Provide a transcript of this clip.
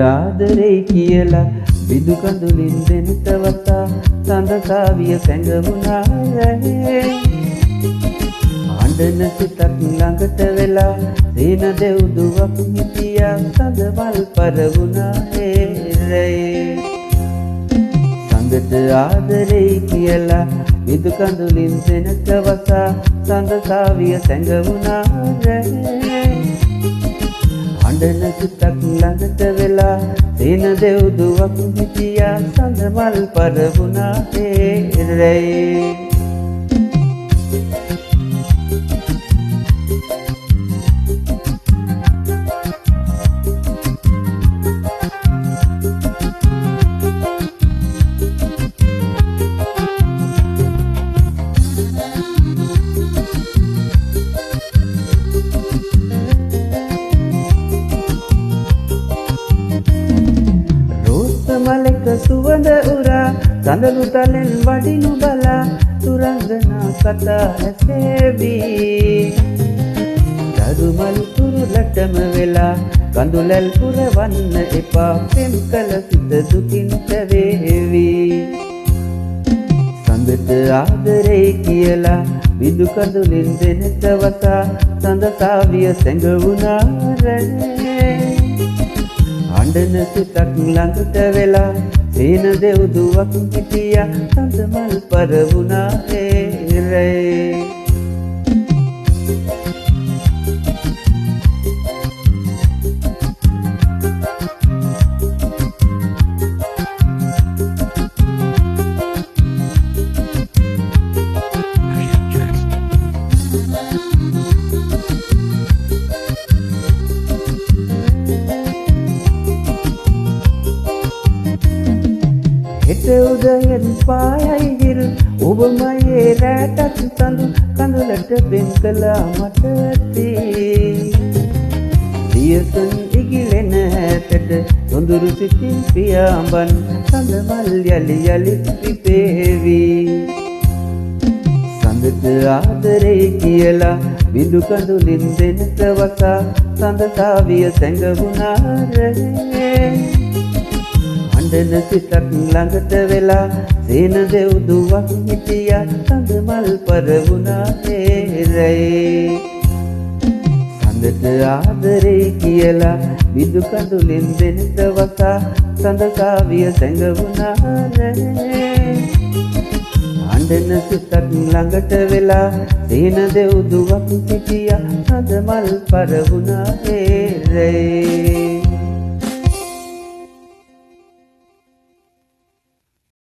ආදරේ කියලා විදු කඳුලින් දෙනත වතා සඳ සාවිය සැඟවුණා රැහේ අඬන සිතක් ළඟට වෙලා සීන දෙව්දුවක් හිටියා සඳ මල් පරවුණා රැහේ සඳට ආදරේ කියලා විදු කඳුලින් දෙනත වතා සඳ සාවිය සැඟවුණා රැහේ අඬන සිතක් ළඟට වෙලා සීන දෙව්දුවක් හිටියා සඳ මල් පරවුණා රැහේ මලක සුවඳ උරා සඳලු තලෙන් වඩිනු බලා සුරංගනා කතා ඇසේවි දරුමල් කුරුලටම වෙලා කඳුලැල් පුරවන්න එපා පෙම් කළ සිත දුකින් තැවේවි සඳට ආදරේ කියලා විදු කඳුලින් දෙනත වතා සඳ සාවිය සැඟවුණා රැහේ අඬන සිතක් ළඟට වෙලා සීන දෙව්දුවක් හිටියා සඳ මල් පරවුණා රැහේ උදයෙන් පායයි හිල් ඔබ මයේ රැටත් සඳු කඳුලට පෙන් කළා මට ඇති සියසන් ඉගිලෙන හැටට සොඳුරු සිතින් පියාඹන් සඳ මල් යලි යලිත් පිපේවි සඳට ආදරේ කියලා විදු කඳුලින් දෙනත වතා සඳ සාවිය සැඟවුණා රැහේ අඬන සිතක් ළඟට වෙලා සීන දෙව්දුවක් හිටියා සඳ මල් පරවුණා රැහේ සඳට ආදරේ කියලා විදු කඳුලින් දෙනත වතා සඳ සාවිය සැඟවුණා රැහේ අඬන සිතක් ළඟට වෙලා සීන දෙව්දුවක් හිටියා සඳ මල් පරවුණා රැහේ